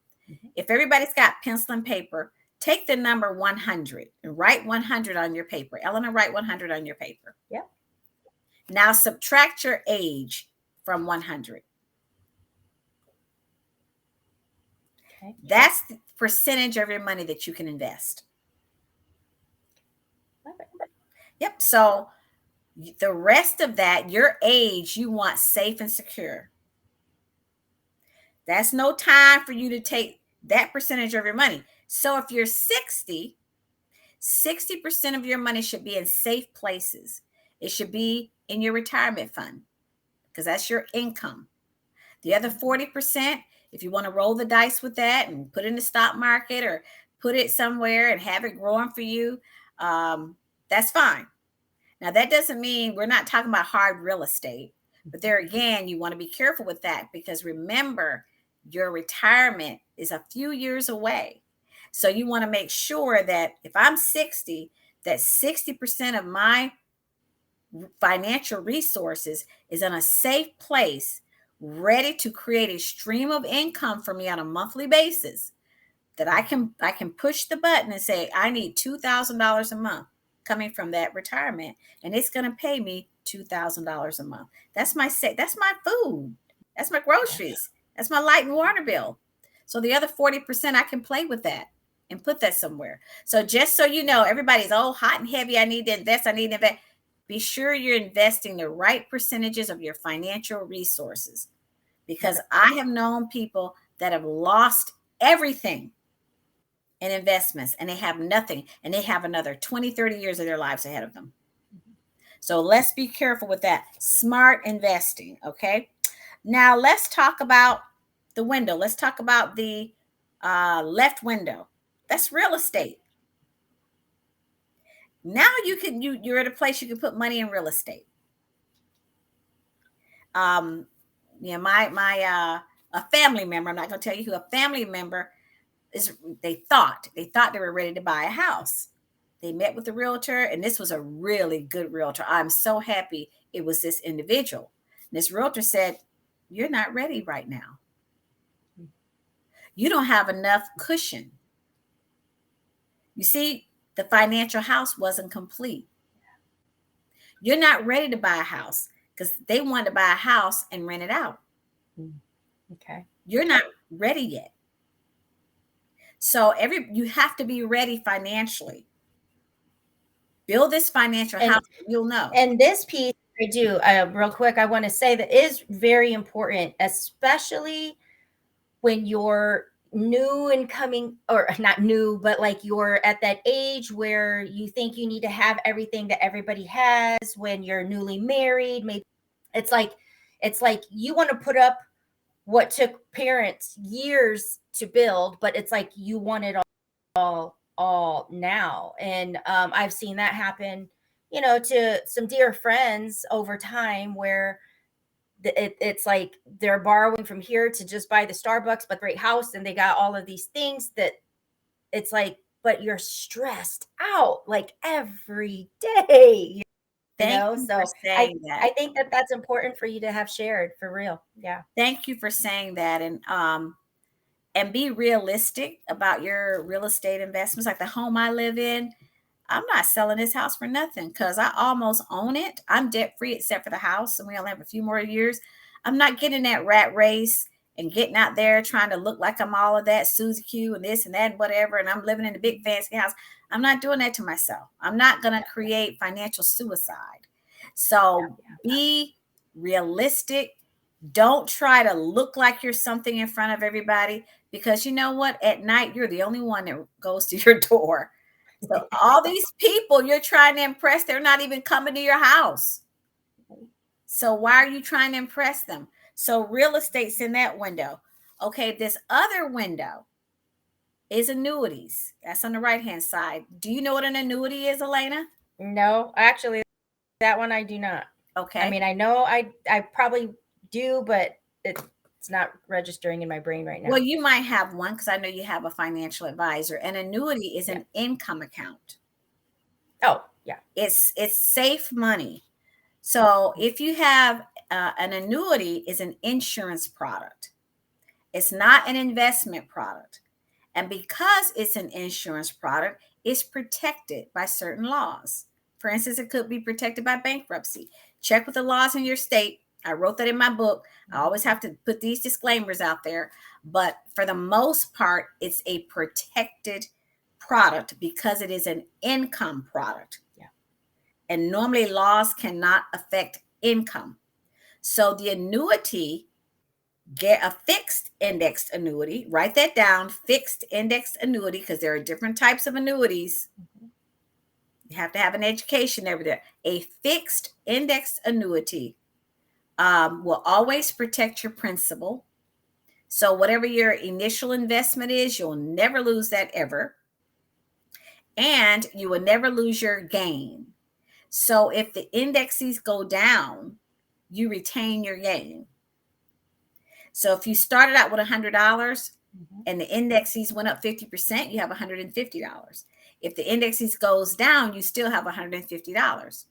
If everybody's got pencil and paper, take the number 100 and write 100 on your paper. Eleanor, write 100 on your paper. Yep. Now subtract your age from 100. Okay. That's the percentage of your money that you can invest. Yep. So the rest of that, your age, you want safe and secure. That's no time for you to take that percentage of your money. So if you're 60, 60% of your money should be in safe places. It should be in your retirement fund because that's your income. The other 40%, if you want to roll the dice with that and put it in the stock market or put it somewhere and have it growing for you, that's fine. Now, that doesn't mean we're not talking about hard real estate, but there again, you want to be careful with that because remember, your retirement is a few years away. So you want to make sure that if I'm 60, that 60% of my financial resources is in a safe place, ready to create a stream of income for me on a monthly basis, that I can push the button and say, I need $2,000 a month coming from that retirement, and it's going to pay me $2,000 a month. That's my food. That's my groceries. That's my light and water bill. So the other 40%, I can play with that and put that somewhere. So just so you know, everybody's hot and heavy. I need to invest. Be sure you're investing the right percentages of your financial resources, because I have known people that have lost everything in investments and they have nothing, and they have another 20, 30 years of their lives ahead of them. So let's be careful with that. Smart investing. Okay. Now let's talk about the window. Let's talk about the left window. That's real estate. Now you're at a place you can put money in real estate. A family member, I'm not going to tell you who, a family member they thought they were ready to buy a house. They met with the realtor, and this was a really good realtor. I'm so happy it was this individual. And this realtor said, you're not ready right now. You don't have enough cushion. You see, the financial house wasn't complete. You're not ready to buy a house, because they wanted to buy a house and rent it out. Okay. You're not ready yet. So you have to be ready financially. Build this financial house, And you'll know. and this piece I do real quick. I want to say that is very important, especially when you're new and coming, or not new, but like you're at that age where you think you need to have everything that everybody has. When you're newly married, maybe it's like you want to put up what took parents years to build, but it's like you want it all now. And I've seen that happen, to some dear friends over time, where it's like they're borrowing from here to just buy the Starbucks, but great house, and they got all of these things that it's like, but you're stressed out like every day, Thank you for So I saying that. I think that that's important for you to have shared, for real. Yeah. Thank you for saying that. And be realistic about your real estate investments. Like the home I live in, I'm not selling this house for nothing because I almost own it. I'm debt free except for the house, and we only have a few more years. I'm not getting that rat race and getting out there trying to look like I'm all of that Susie Q and this and that and whatever. And I'm living in a big fancy house. I'm not doing that to myself. I'm not going to create financial suicide. So be realistic. Don't try to look like you're something in front of everybody, because you know what? At night, you're the only one that goes to your door. So all these people you're trying to impress, they're not even coming to your house. So why are you trying to impress them? So real estate's in that window. Okay, this other window is annuities. That's on the right-hand side. Do you know what an annuity is, Elena? No, actually, that one I do not. I Okay. mean, I know I probably do, but it's not registering in my brain right now. Well, you might have one because I know you have a financial advisor. An annuity is Yeah. an income account. Oh, yeah. It's safe money. So if you have an annuity, is an insurance product. It's not an investment product. And because it's an insurance product, it's protected by certain laws. For instance, it could be protected by bankruptcy. Check with the laws in your state. I wrote that in my book. I always have to put these disclaimers out there. But for the most part, it's a protected product because it is an income product. Yeah. And normally laws cannot affect income. So the annuity, get a fixed indexed annuity, write that down, fixed indexed annuity, because there are different types of annuities. You have to have an education over there. A fixed indexed annuity will always protect your principal. So whatever your initial investment is, you'll never lose that ever. And you will never lose your gain. So if the indexes go down, you retain your gain. So if you started out with $100 and the indexes went up 50%, you have $150. If the indexes goes down, you still have $150.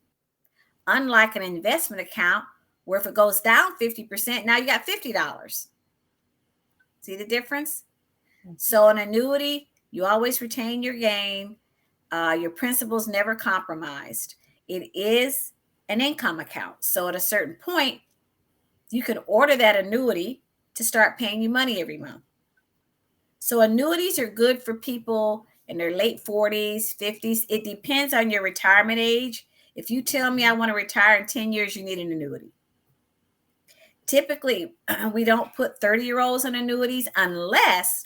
Unlike an investment account where if it goes down 50%, now you got $50. See the difference? So an annuity, you always retain your gain. Your principal's never compromised. It is an income account. So at a certain point, you can order that annuity to start paying you money every month. So annuities are good for people in their late 40s, 50s. It depends on your retirement age. If you tell me I want to retire in 10 years, you need an annuity. Typically, we don't put 30-year-olds on annuities unless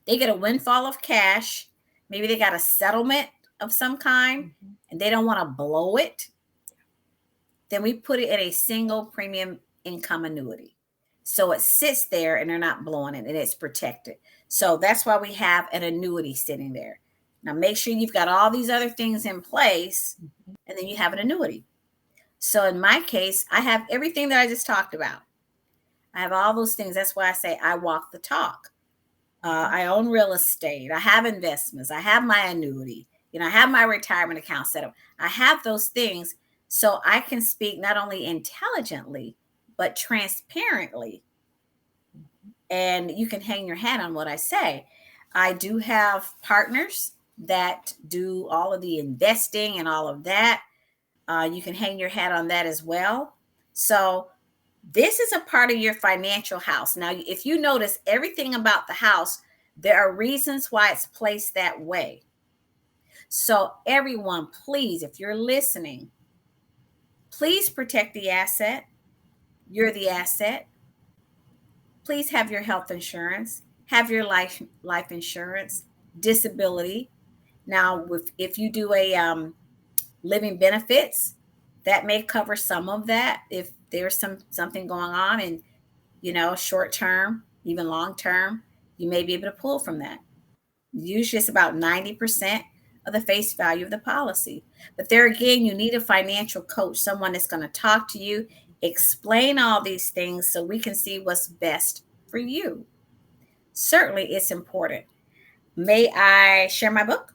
they get a windfall of cash. Maybe they got a settlement of some kind and they don't want to blow it. Then we put it in a single premium income annuity. So it sits there and they're not blowing it and it's protected. So that's why we have an annuity sitting there. Now make sure you've got all these other things in place and then you have an annuity. So in my case, I have everything that I just talked about. I have all those things. That's why I say I walk the talk. I own real estate. I have investments. I have my annuity. I have my retirement account set up. I have those things so I can speak not only intelligently, but transparently. And you can hang your hat on what I say. I do have partners that do all of the investing and all of that. You can hang your hat on that as well. So this is a part of your financial house. Now, if you notice, everything about the house There are reasons why it's placed that way. So, everyone, please, if you're listening, please protect the asset. You're the asset. Please have your health insurance, have your life insurance, disability. Now, if you do a living benefits, that may cover some of that if there's something going on, and short term, even long term, you may be able to pull from that. Usually it's about 90% of the face value of the policy. But there again, you need a financial coach, someone that's going to talk to you, explain all these things so we can see what's best for you. Certainly, it's important. May I share my book?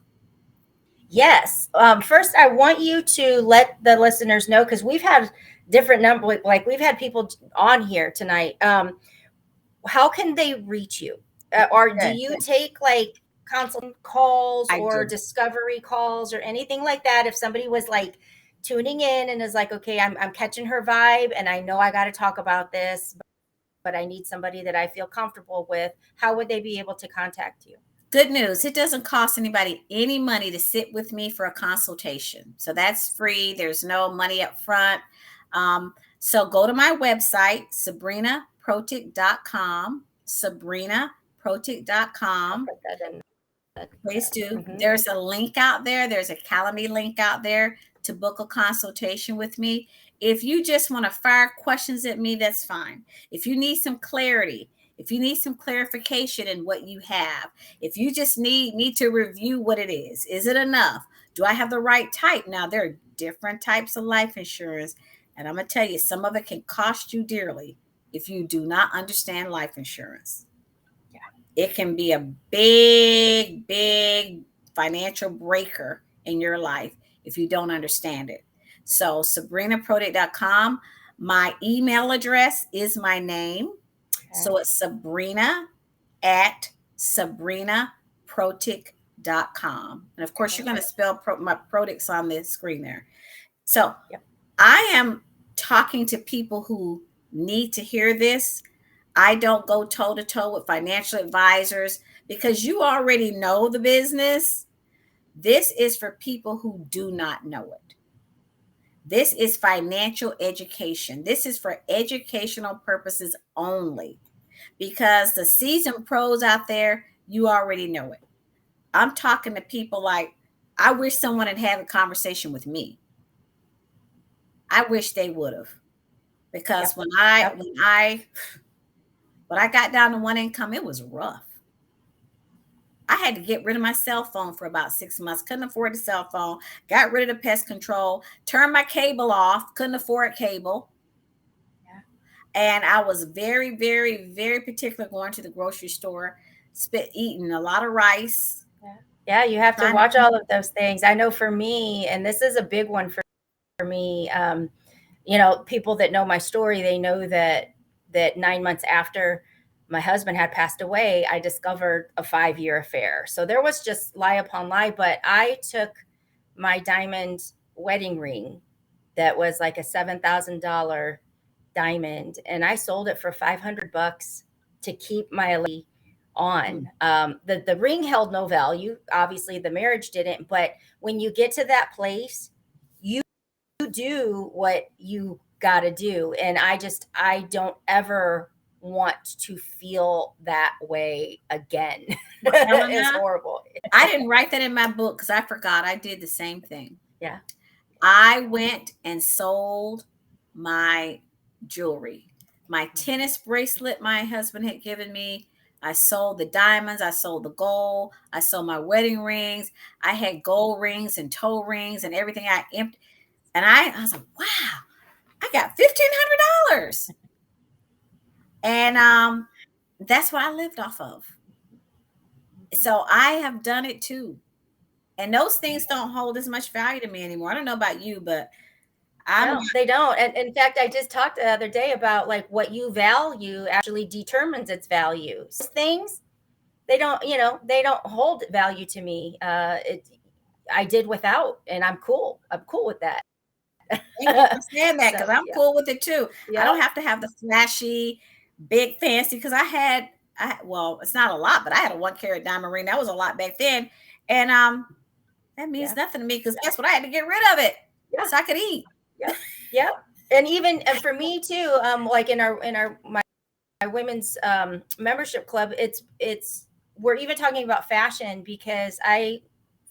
Yes. First, I want you to let the listeners know, because we've had different number, like we've had people on here tonight. How can they reach you? Or do Good. you take like consult calls I or do. discovery calls or anything like that? If somebody was like tuning in and is like, okay, I'm catching her vibe and I know I got to talk about this, but I need somebody that I feel comfortable with, how would they be able to contact you? Good news. It doesn't cost anybody any money to sit with me for a consultation. So that's free. There's no money up front. So go to my website, sabrinaprotic.com, I'll sabrinaprotic.com. put that in. Please do. Mm-hmm. There's a link out there. There's a Calendly link out there to book a consultation with me. If you just want to fire questions at me, that's fine. If you need some clarity, if you need some clarification in what you have, if you just need to review what it is it enough? Do I have the right type? Now, there are different types of life insurance, and I'm going to tell you, some of it can cost you dearly if you do not understand life insurance. It can be a big, big financial breaker in your life if you don't understand it. So, sabrinaprotic.com. My email address is my name. Okay. So it's Sabrina at sabrinaprotic.com. And of course, you're going to spell my Protic's on the screen there. So Yep. I am talking to people who need to hear this. I don't go toe to toe with financial advisors because you already know the business. This is for people who do not know it. This is financial education. This is for educational purposes only, because the seasoned pros out there, you already know it. I'm talking to people like, I wish someone had had a conversation with me. I wish they would have, because when I got down to one income, it was rough. I had to get rid of my cell phone for about 6 months. Couldn't afford the cell phone. Got rid of the pest control. Turned my cable off. Couldn't afford cable. Yeah. And I was very, very, very particular going to the grocery store, eating a lot of rice. Yeah, you have to watch all of those things. I know for me, and this is a big one for me, people that know my story, they know that 9 months after my husband had passed away, I discovered a 5-year affair. So there was just lie upon lie, but I took my diamond wedding ring that was like a $7,000 diamond, and I sold it for $500 to keep my on. The ring held no value. Obviously, the marriage didn't. But when you get to that place, you do what you got to do. And I don't ever want to feel that way again. It's horrible. I didn't write that in my book because I forgot. I did the same thing. Yeah. I went and sold my jewelry, my tennis bracelet my husband had given me. I sold the diamonds. I sold the gold. I sold my wedding rings. I had gold rings and toe rings and everything. I emptied. And I was like, wow, I got $1,500. And that's what I lived off of. So I have done it too. And those things don't hold as much value to me anymore. I don't know about you, but no, they don't. And in fact, I just talked the other day about like what you value actually determines its value. Things, they don't hold value to me. I did without, and I'm cool. I'm cool with that. Thank you for saying that, because I'm cool with it too. I don't have to have the flashy, big, fancy, because I well, it's not a lot, but I had a 1 carat diamond ring. That was a lot back then. And that means Yeah. nothing to me because guess what? I had to get rid of it Yeah. so I could eat. Yep. Yep. And even for me too, like in our my women's membership club, it's we're even talking about fashion because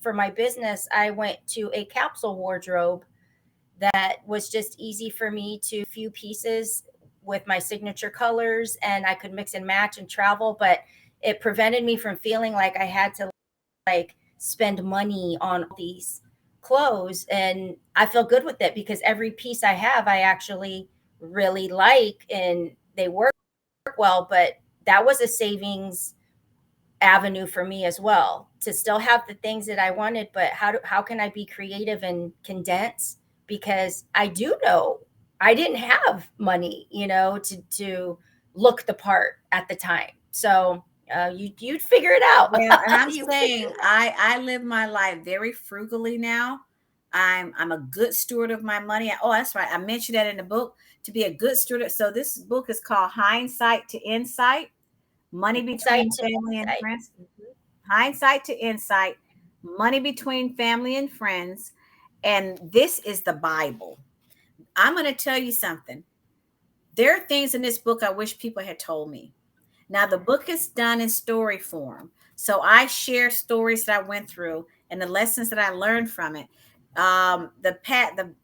for my business I went to a capsule wardrobe that was just easy for me to few pieces with my signature colors, and I could mix and match and travel, but it prevented me from feeling like I had to like spend money on these clothes. And I feel good with it because every piece I have I actually really like and they work well. But that was a savings avenue for me as well, to still have the things that I wanted, but how can I be creative and condense, because I do know I didn't have money, to look the part at the time. So you'd figure it out. Well, and I'm You figure saying it out. I live my life very frugally now. I'm a good steward of my money. Oh, that's right. I mentioned that in the book, to be a good steward. So this book is called Hindsight to Insight: Money Insight Between to Family and insight. Friends. Mhm. Hindsight to Insight: Money Between Family and Friends. And this is the Bible. I'm going to tell you something. There are things in this book I wish people had told me. Now, the book is done in story form. So I share stories that I went through and the lessons that I learned from it. The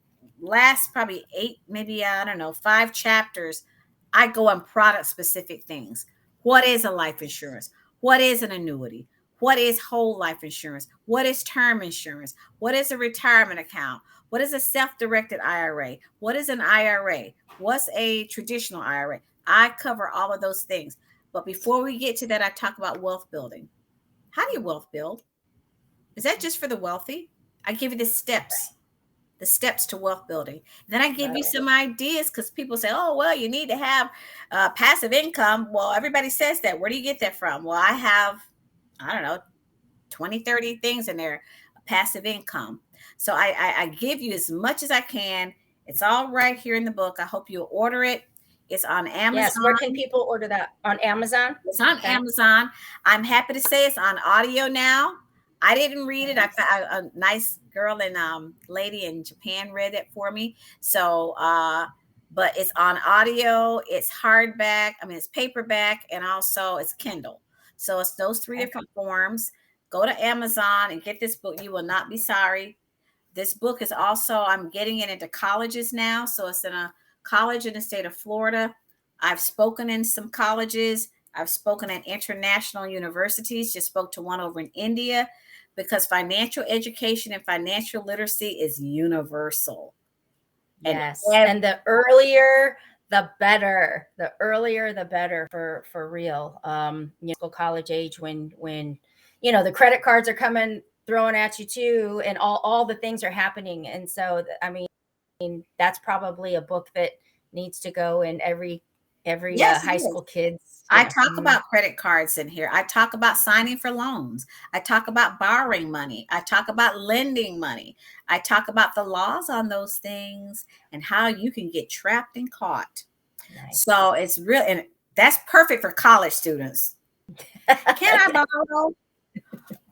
last probably 8, maybe, I don't know, 5 chapters, I go on product specific things. What is a life insurance? What is an annuity? What is whole life insurance? What is term insurance? What is a retirement account? What is a self-directed IRA? What is an IRA? What's a traditional IRA? I cover all of those things. But before we get to that, I talk about wealth building. How do you wealth build? Is that just for the wealthy? I give you the steps to wealth building. Then I give Love you it. some ideas because people say, oh, well, you need to have passive income. Well, everybody says that. Where do you get that from? Well, I have, I don't know, 20, 30 things in there, passive income. So I give you as much as I can. It's all right here in the book. I hope you'll order it. It's on Yes, where can Amazon. people order that? On Amazon? It's on Okay. Amazon. I'm happy to say it's on audio now. I didn't read it. Nice. A nice girl and lady in Japan read it for me. So, but it's on audio. It's hardback. I mean, it's paperback, and also it's Kindle. So it's those 3 Okay. different forms. Go to Amazon and get this book. You will not be sorry. This book is also, I'm getting it into colleges now. So it's in a college in the state of Florida. I've spoken in some colleges. I've spoken at international universities, just spoke to one over in India, because financial education and financial literacy is universal. And Yes. every, And the earlier the better. The earlier the better for real. School college age, when the credit cards are coming throwing at you too, and all the things are happening. And so I mean that's probably a book that needs to go in every yes, it high is. school kids. I talk about credit cards in here. I talk about signing for loans. I talk about borrowing money. I talk about lending money. I talk about the laws on those things and how you can get trapped and caught. Nice. So it's real, and that's perfect for college students. Can I borrow?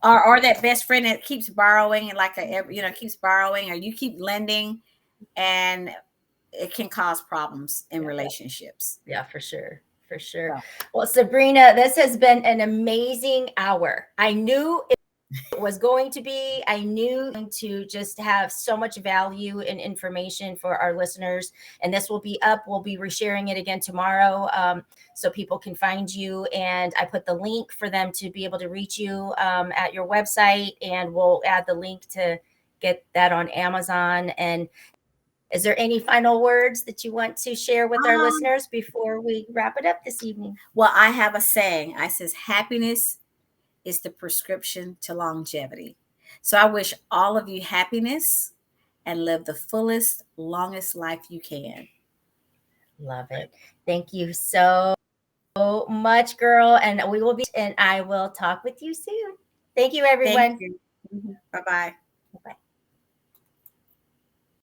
Or that best friend that keeps borrowing and keeps borrowing, or you keep lending, and it can cause problems in Yeah. relationships. Yeah, for sure. For sure. So, Well, Sabrina, this has been an amazing hour. I knew it was going to be. I knew to just have so much value and information for our listeners. And this will be up. We'll be resharing it again tomorrow, so people can find you. And I put the link for them to be able to reach you at your website. And we'll add the link to get that on Amazon. And is there any final words that you want to share with our um, listeners before we wrap it up this evening? well, I have a saying. I says happiness is the prescription to longevity. So I wish all of you happiness and live the fullest, longest life you can. Love it. Thank you so much, girl. And we will be, and I will talk with you soon. Thank you, Thank everyone. you. Bye bye.